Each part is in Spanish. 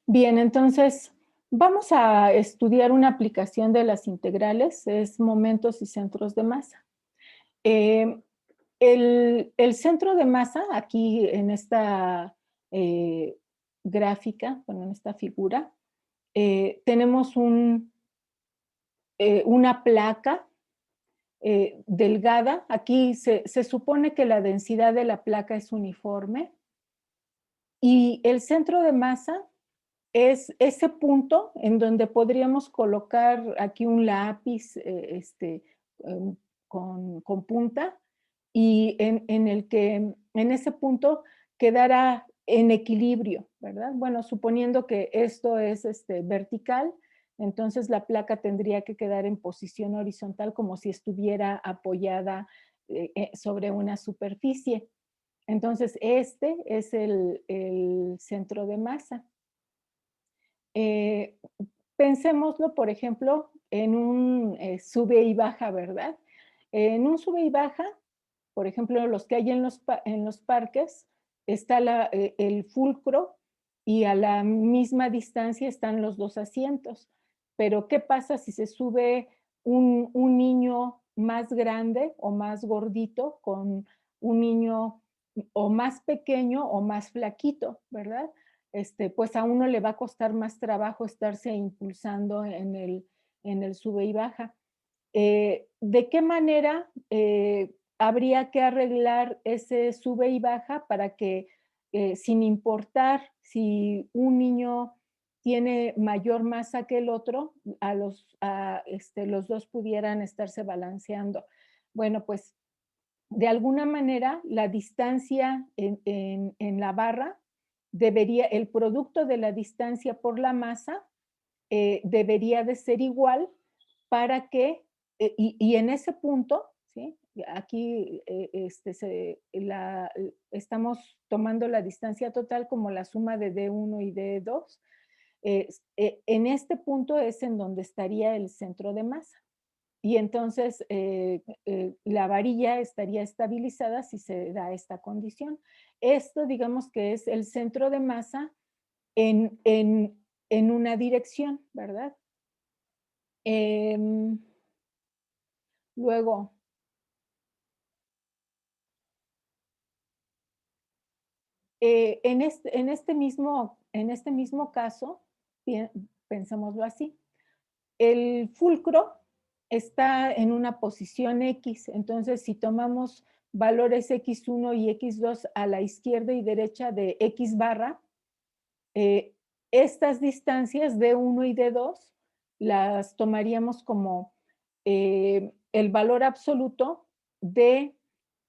Bien, entonces vamos a estudiar una aplicación de las integrales, es momentos y centros de masa. Eh, el centro de masa, aquí en esta gráfica, bueno, en esta figura, tenemos una placa delgada. Aquí se supone que la densidad de la placa es uniforme y el centro de masa es ese punto en donde podríamos colocar aquí un lápiz em, con punta y en el que en ese punto quedara en equilibrio, ¿verdad? Bueno, suponiendo que esto es vertical, entonces la placa tendría que quedar en posición horizontal como si estuviera apoyada sobre una superficie. Entonces, este es el centro de masa. Eh, Pensémoslo, por ejemplo, en un sube y baja, ¿verdad? En un sube y baja, por ejemplo, los que hay en los parques, está el fulcro y a la misma distancia están los dos asientos. Pero, ¿qué pasa si se sube un niño más grande o más gordito con un niño o más pequeño o más flaquito, ¿verdad? Pues a uno le va a costar más trabajo estarse impulsando en el sube y baja. ¿De qué manera habría que arreglar ese sube y baja para que, sin importar si un niño tiene mayor masa que el otro, los dos pudieran estarse balanceando? Bueno, pues de alguna manera la distancia en la barra debería, el producto de la distancia por la masa debería de ser igual para que, y en ese punto, ¿sí? Aquí estamos tomando la distancia total como la suma de D1 y D2. En este punto es en donde estaría el centro de masa. Y entonces la varilla estaría estabilizada si se da esta condición. Esto, digamos que es el centro de masa en una dirección, ¿verdad? Em, Luego, en este mismo caso, pensémoslo así, el fulcro está en una posición X, entonces si tomamos valores X1 y X2 a la izquierda y derecha de X barra, eh, estas distancias D1 y D2 las tomaríamos como el valor absoluto de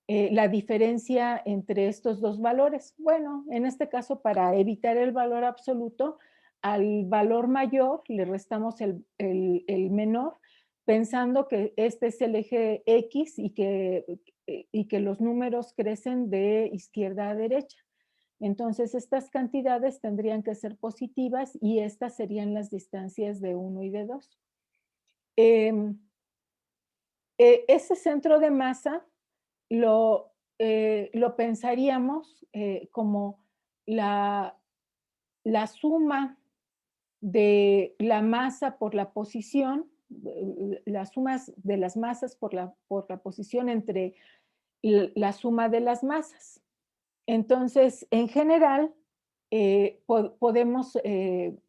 la diferencia entre estos dos valores. Bueno, en este caso, para evitar el valor absoluto, al valor mayor le restamos el menor, pensando que este es el eje X y que los números crecen de izquierda a derecha. Entonces, estas cantidades tendrían que ser positivas y estas serían las distancias de 1 y de 2. Ese centro de masa lo pensaríamos como la, la suma de la masa por la posición, las sumas de las masas por la posición entre la suma de las masas. Entonces, en general, podemos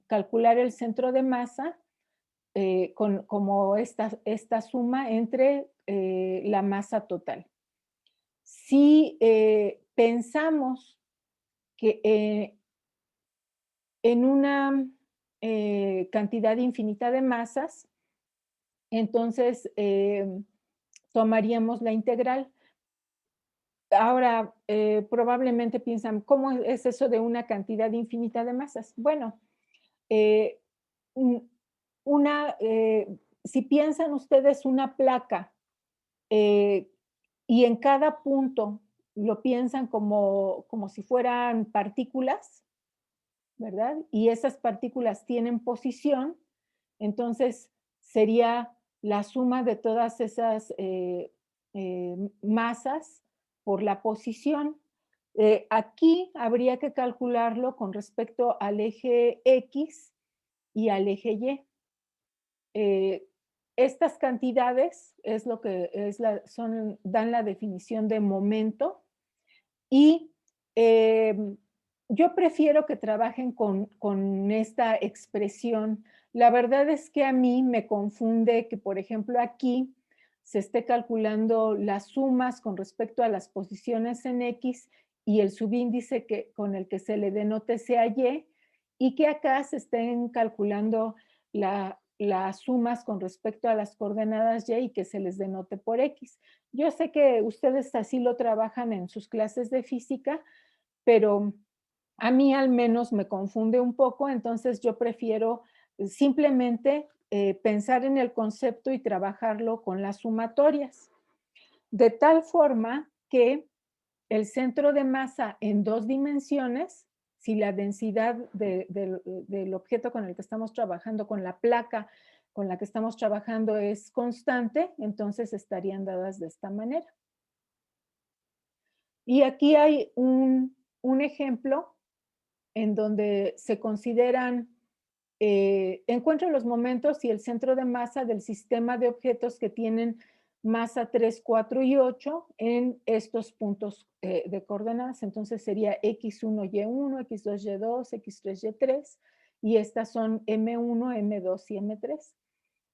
calcular el centro de masa como esta suma entre la masa total. Si pensamos que en una cantidad infinita de masas, entonces tomaríamos la integral. Ahora, probablemente piensan, ¿cómo es eso de una cantidad infinita de masas? Bueno, eh, si piensan ustedes una placa eh, y en cada punto lo piensan como si fueran partículas, ¿verdad? Y esas partículas tienen posición, entonces sería la suma de todas esas masas por la posición. Aquí habría que calcularlo con respecto al eje X y al eje Y. Eh, Estas cantidades es lo que es dan la definición de momento y yo prefiero que trabajen con esta expresión. La verdad es que a mí me confunde que, por ejemplo, aquí se esté calculando las sumas con respecto a las posiciones en X y el subíndice con el que se le denote sea y que acá se estén calculando las sumas con respecto a las coordenadas Y y que se les denote por X. Yo sé que ustedes así lo trabajan en sus clases de física, pero a mí al menos me confunde un poco, entonces yo prefiero simplemente pensar en el concepto y trabajarlo con las sumatorias, de tal forma que el centro de masa en 2 dimensiones, si la densidad del objeto con el que estamos trabajando, con la placa con la que estamos trabajando es constante, entonces estarían dadas de esta manera. Y aquí hay un ejemplo en donde se consideran, encuentro los momentos y el centro de masa del sistema de objetos que tienen masa 3, 4 y 8 en estos puntos de coordenadas. Entonces sería X1, Y1, X2, Y2, X3, Y3, y estas son M1, M2 y M3.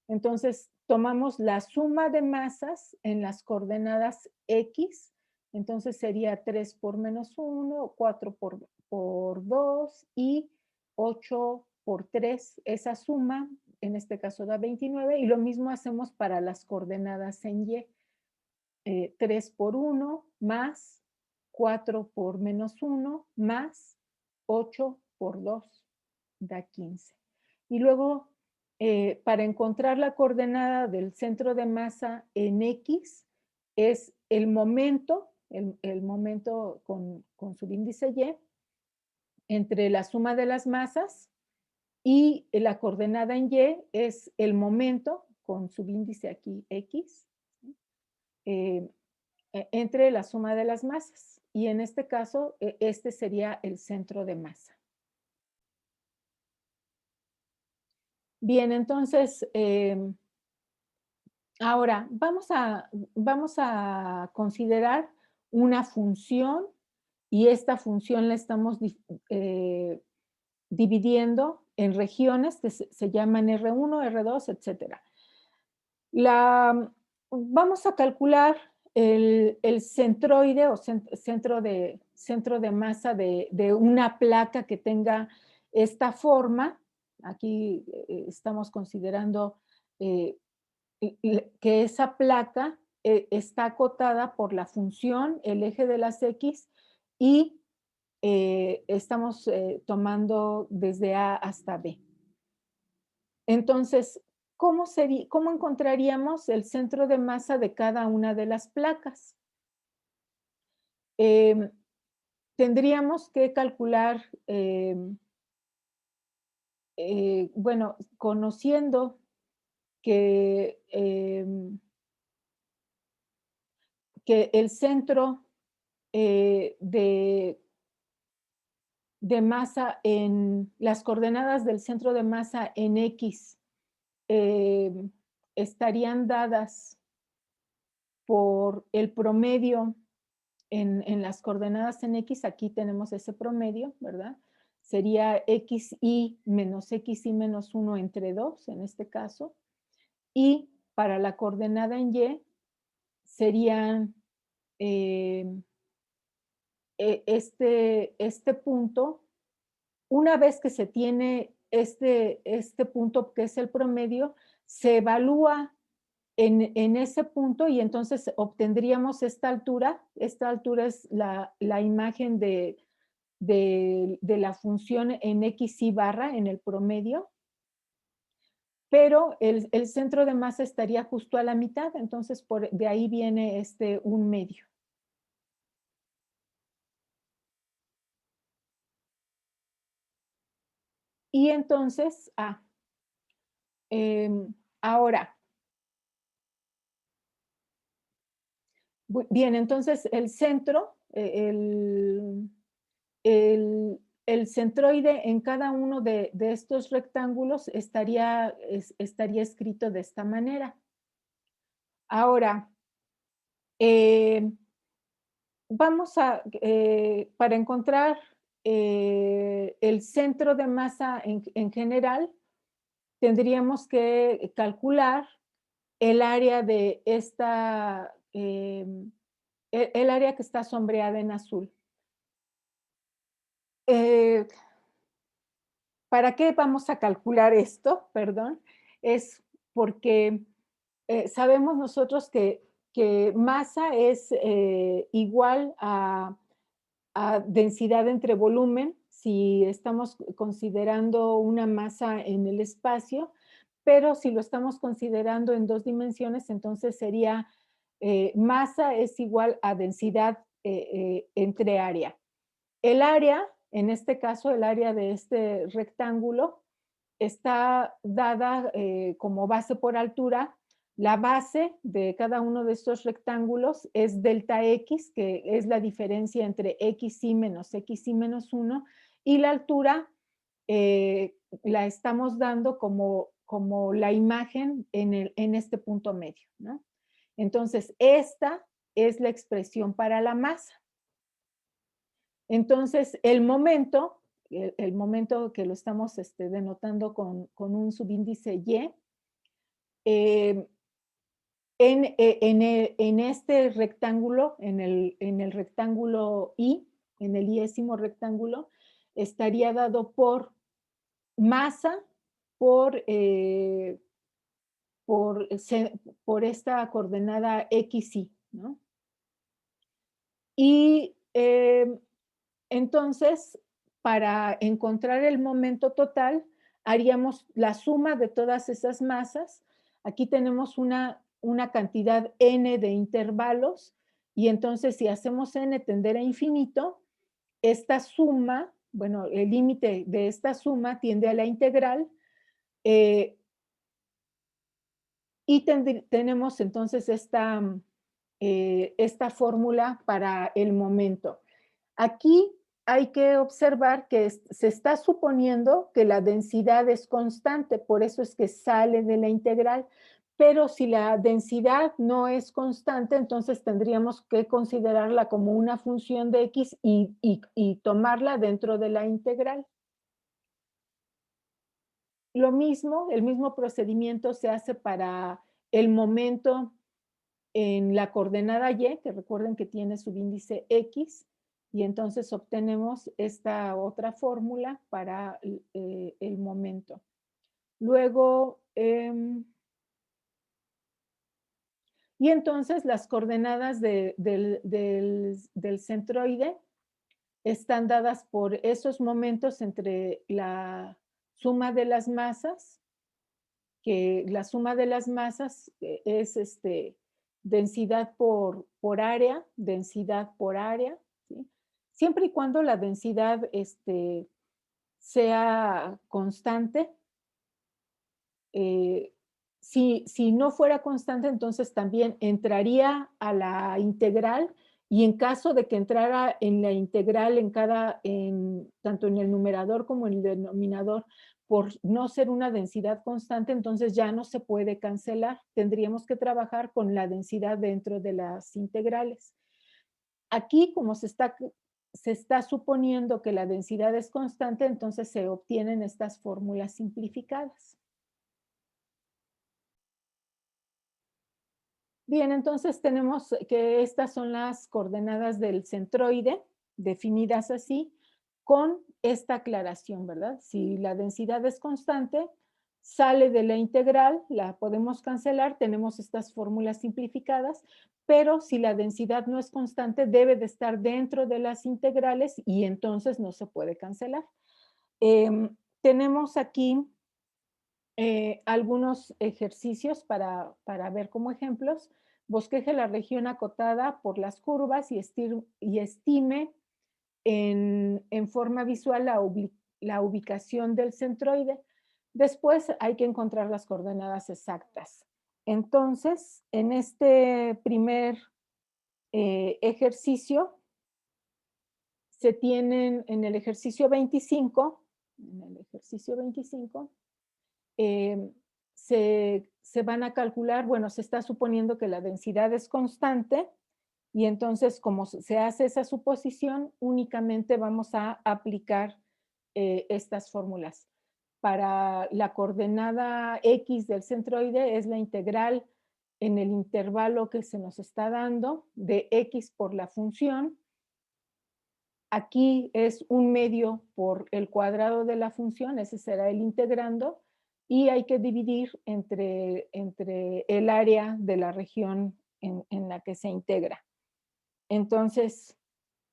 Entonces tomamos la suma de masas en las coordenadas X, entonces sería 3 por menos 1, 4 por 2 y 8 por 3. Esa suma, en este caso da 29, y lo mismo hacemos para las coordenadas en Y. 3 por 1 más 4 por menos 1 más 8 por 2 da 15. Y luego, para encontrar la coordenada del centro de masa en X, es el momento, el momento con subíndice Y, entre la suma de las masas y la coordenada en Y es el momento con subíndice aquí X, eh, entre la suma de las masas. Y en este caso, este sería el centro de masa. Bien, entonces, ahora vamos a considerar una función y esta función la estamos dividiendo en regiones que se llaman R1, R2, etcétera. Vamos a calcular el centroide o centro de masa de una placa que tenga esta forma. Aquí estamos considerando eh, que esa placa está acotada por la función, el eje de las X, y estamos tomando desde A hasta B. Entonces, ¿cómo encontraríamos el centro de masa de cada una de las placas? Em, Tendríamos que calcular, bueno, conociendo que, que el centro de masa en las coordenadas del centro de masa en X estarían dadas por el promedio en las coordenadas en X, aquí tenemos ese promedio, ¿verdad? Sería XY menos XY menos 1 entre 2, en este caso. Y para la coordenada en Y serían este punto, una vez que se tiene este punto que es el promedio, se evalúa en ese punto y entonces obtendríamos esta altura. Esta altura es la imagen de la función en X y barra en el promedio, pero el centro de masa estaría justo a la mitad, entonces de ahí viene un medio. Y entonces, ahora, bien, entonces el centro el centroide en cada uno de estos rectángulos estaría escrito de esta manera. Ahora, eh, vamos para encontrar el centro de masa en general, tendríamos que calcular el área de esta, el área que está sombreada en azul. Eh, ¿Para qué vamos a calcular esto? Perdón. Es porque sabemos nosotros que masa es igual a densidad entre volumen, si estamos considerando una masa en el espacio, pero si lo estamos considerando en 2 dimensiones, entonces sería masa es igual a densidad entre área. El área, en este caso, el área de este rectángulo, está dada como base por altura. La base de cada uno de estos rectángulos es delta X, que es la diferencia entre XY menos XY menos 1, y la altura la estamos dando como la imagen en este punto medio, ¿no? Entonces, esta es la expresión para la masa. Entonces, el momento que lo estamos denotando con un subíndice Y, eh, en este rectángulo, en el rectángulo Y, en el iésimo rectángulo, estaría dado por masa por, por esta coordenada XY, ¿no? Y entonces, para encontrar el momento total, haríamos la suma de todas esas masas. Aquí tenemos una cantidad n de intervalos y entonces si hacemos n tender a infinito, esta suma, bueno, el límite de esta suma tiende a la integral eh, y tenemos entonces esta fórmula para el momento. Aquí hay que observar que se está suponiendo que la densidad es constante, por eso es que sale de la integral, pero si la densidad no es constante, entonces tendríamos que considerarla como una función de X y tomarla dentro de la integral. Lo mismo, el mismo procedimiento se hace para el momento en la coordenada Y, que recuerden que tiene subíndice X, y entonces obtenemos esta otra fórmula para el momento. Luego, y entonces las coordenadas del centroide están dadas por esos momentos entre la suma de las masas, que la suma de las masas es densidad densidad por área, ¿sí? Siempre y cuando la densidad sea constante. Si no fuera constante, entonces también entraría a la integral y en caso de que entrara en la integral tanto en el numerador como en el denominador, por no ser una densidad constante, entonces ya no se puede cancelar. Tendríamos que trabajar con la densidad dentro de las integrales. Aquí, como se está suponiendo que la densidad es constante, entonces se obtienen estas fórmulas simplificadas. Bien, entonces tenemos que estas son las coordenadas del centroide, definidas así, con esta aclaración, ¿verdad? Si la densidad es constante, sale de la integral, la podemos cancelar, tenemos estas fórmulas simplificadas, pero si la densidad no es constante, debe de estar dentro de las integrales y entonces no se puede cancelar. Tenemos aquí algunos ejercicios para ver como ejemplos. Bosqueje la región acotada por las curvas y estime en forma visual la ubicación del centroide. Después hay que encontrar las coordenadas exactas. Entonces, en este primer ejercicio, se tienen en el ejercicio 25, se van a calcular, bueno, se está suponiendo que la densidad es constante y entonces como se hace esa suposición, únicamente vamos a aplicar estas fórmulas. Para la coordenada X del centroide es la integral en el intervalo que se nos está dando de X por la función. Aquí es un medio por el cuadrado de la función, ese será el integrando, y hay que dividir entre el área de la región en la que se integra. Entonces,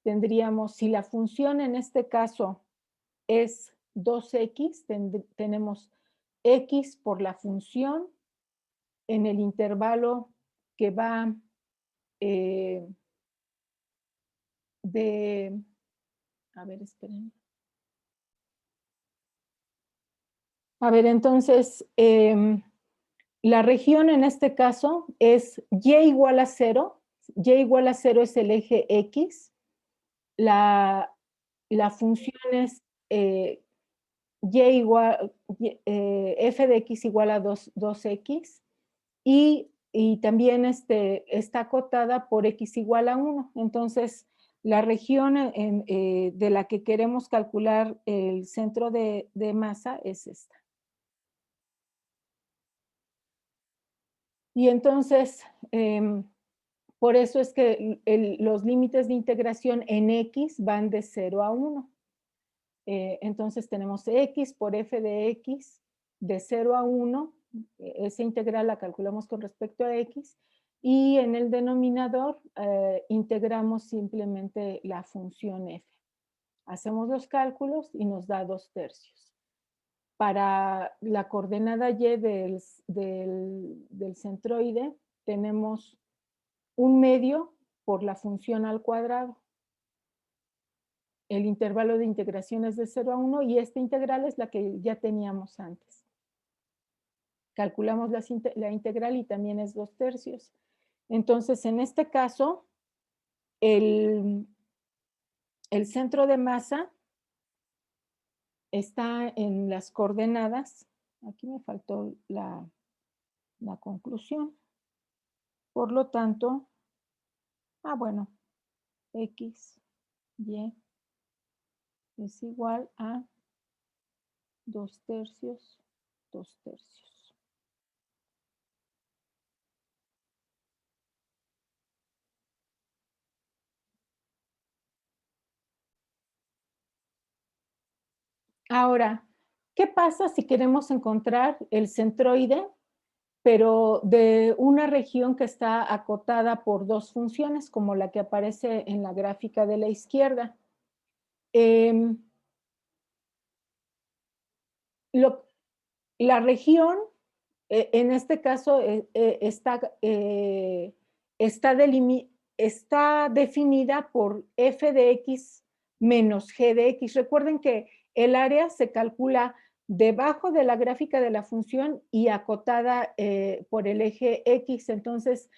tendríamos, si la función en este caso es 2x, tenemos x por la función en el intervalo que va de, a ver, esperen. A ver, entonces, la región en este caso es y igual a 0. Y igual a 0 es el eje X. La función es f de x igual a 2x y también está acotada por x igual a 1. Entonces, la región de la que queremos calcular el centro de masa es esta. Y entonces, por eso es que los límites de integración en x van de 0 a 1. Entonces tenemos x por f de x de 0 a 1. Esa integral la calculamos con respecto a x. Y en el denominador integramos simplemente la función f. Hacemos los cálculos y nos da 2/3. Para la coordenada y del centroide tenemos un medio por la función al cuadrado. El intervalo de integración es de 0 a 1 y esta integral es la que ya teníamos antes. Calculamos la integral y también es 2/3. Entonces, en este caso, el centro de masa está en las coordenadas. Aquí me faltó la conclusión. Por lo tanto, bueno, x, y es igual a 2/3, 2/3. Ahora, ¿qué pasa si queremos encontrar el centroide, pero de una región que está acotada por dos funciones, como la que aparece en la gráfica de la izquierda? La región, en este caso, está definida por f de x menos g de x. Recuerden que el área se calcula debajo de la gráfica de la función y acotada por el eje x. Entonces,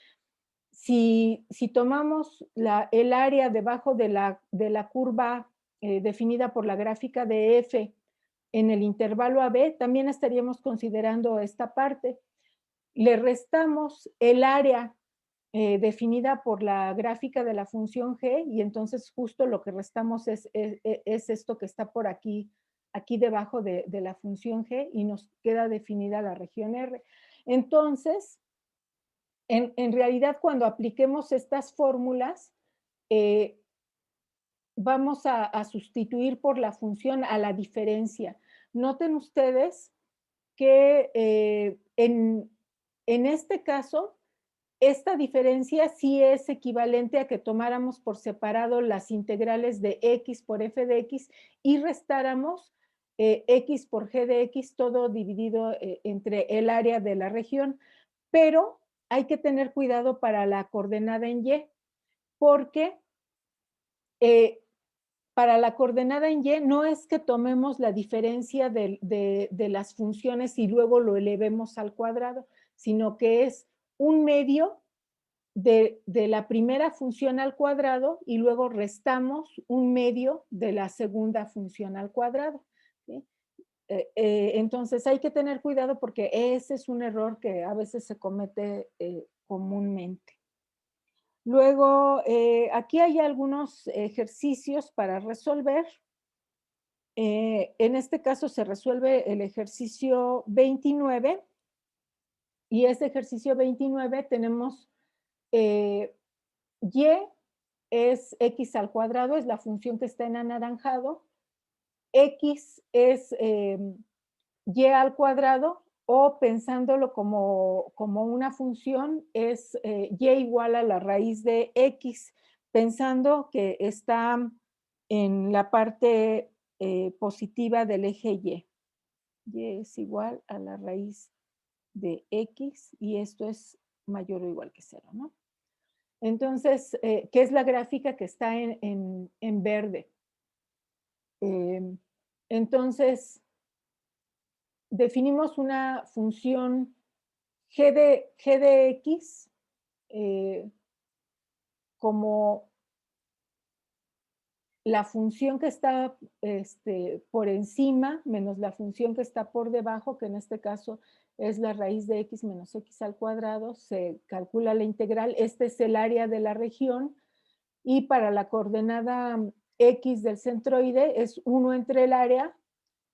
si tomamos el área debajo de la curva definida por la gráfica de f en el intervalo AB, también estaríamos considerando esta parte. Le restamos el área definida por la gráfica de la función G y entonces justo lo que restamos es esto que está por aquí debajo de la función G y nos queda definida la región R. Entonces, en realidad cuando apliquemos estas fórmulas, vamos a sustituir por la función a la diferencia. Noten ustedes que en este caso, esta diferencia sí es equivalente a que tomáramos por separado las integrales de x por f de x y restáramos x por g de x, todo dividido entre el área de la región. Pero hay que tener cuidado para la coordenada en y, porque para la coordenada en y no es que tomemos la diferencia de las funciones y luego lo elevemos al cuadrado, sino que es un medio de la primera función al cuadrado y luego restamos un medio de la segunda función al cuadrado, ¿sí? Entonces hay que tener cuidado porque ese es un error que a veces se comete comúnmente. Luego, aquí hay algunos ejercicios para resolver. En este caso se resuelve el ejercicio 29 y este ejercicio 29 tenemos y es x al cuadrado, es la función que está en anaranjado, x es y al cuadrado o pensándolo como una función es y igual a la raíz de x, pensando que está en la parte positiva del eje y. Y es igual a la raíz de x y esto es mayor o igual que 0, ¿no? Entonces, ¿qué es la gráfica que está en verde? Entonces, definimos una función g de x como la función que está por encima menos la función que está por debajo, que en este caso es la raíz de x menos x al cuadrado, se calcula la integral, este es el área de la región, y para la coordenada x del centroide es 1 entre el área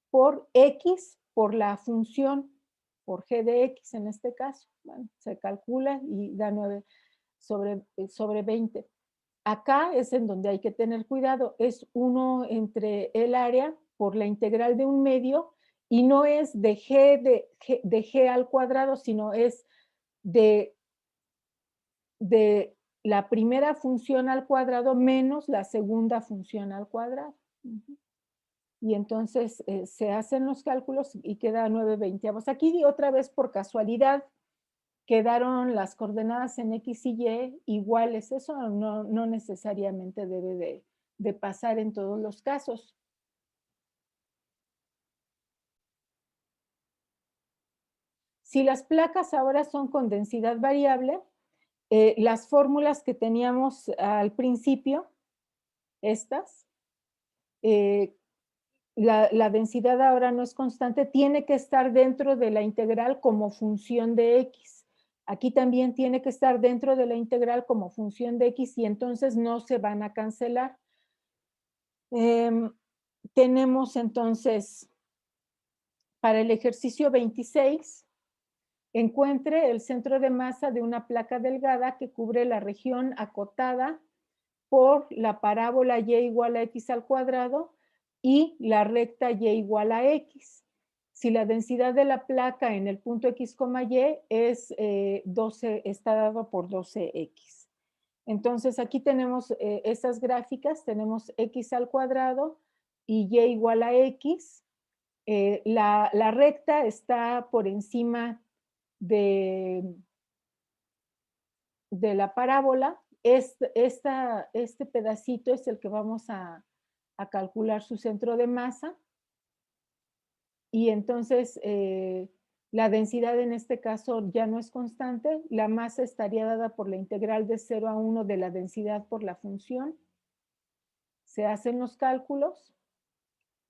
por x por la función, por g de x en este caso. Bueno, se calcula y da 9 sobre 20. Acá es en donde hay que tener cuidado, es 1 entre el área por la integral de un medio y no es de g al cuadrado, sino es de la primera función al cuadrado menos la segunda función al cuadrado. Y entonces se hacen los cálculos y queda 9/20. Aquí otra vez por casualidad quedaron las coordenadas en x y y iguales. Eso no necesariamente debe de pasar en todos los casos. Si las placas ahora son con densidad variable, las fórmulas que teníamos al principio, estas, la densidad ahora no es constante, tiene que estar dentro de la integral como función de x. Aquí también tiene que estar dentro de la integral como función de x y entonces no se van a cancelar. Tenemos entonces, para el ejercicio 26, encuentre el centro de masa de una placa delgada que cubre la región acotada por la parábola y igual a x al cuadrado y la recta y igual a x. Si la densidad de la placa en el punto x, y es 12, está dado por 12x. Entonces aquí tenemos esas gráficas, tenemos x al cuadrado y y igual a x. La recta está por encima de la parábola. Este pedacito es el que vamos a calcular su centro de masa. Y entonces la densidad en este caso ya no es constante. La masa estaría dada por la integral de 0 a 1 de la densidad por la función. Se hacen los cálculos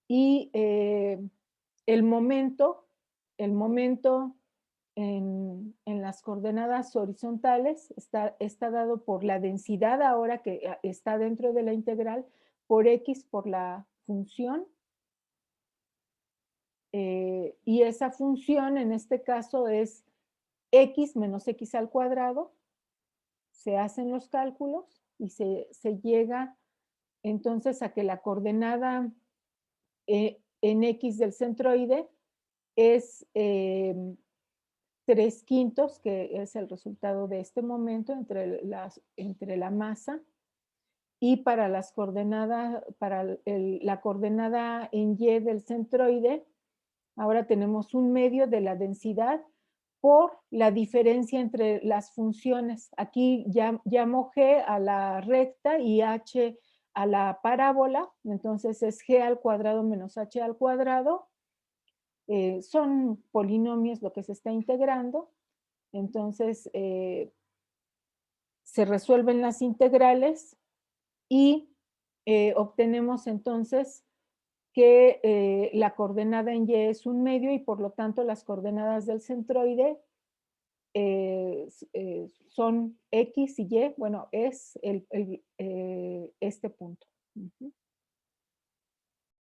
y el momento en las coordenadas horizontales está dado por la densidad ahora que está dentro de la integral por x por la función. Y esa función en este caso es x menos x al cuadrado. Se hacen los cálculos y se llega entonces a que la coordenada en x del centroide es 3/5, que es el resultado de este momento entre la masa, y para las coordenadas, para la coordenada en y del centroide, ahora tenemos un medio de la densidad por la diferencia entre las funciones. Aquí llamo g a la recta y h a la parábola, entonces es g al cuadrado menos h al cuadrado. Son polinomios lo que se está integrando, entonces se resuelven las integrales y obtenemos entonces que la coordenada en Y es un medio y por lo tanto las coordenadas del centroide son X y Y, bueno, es este punto.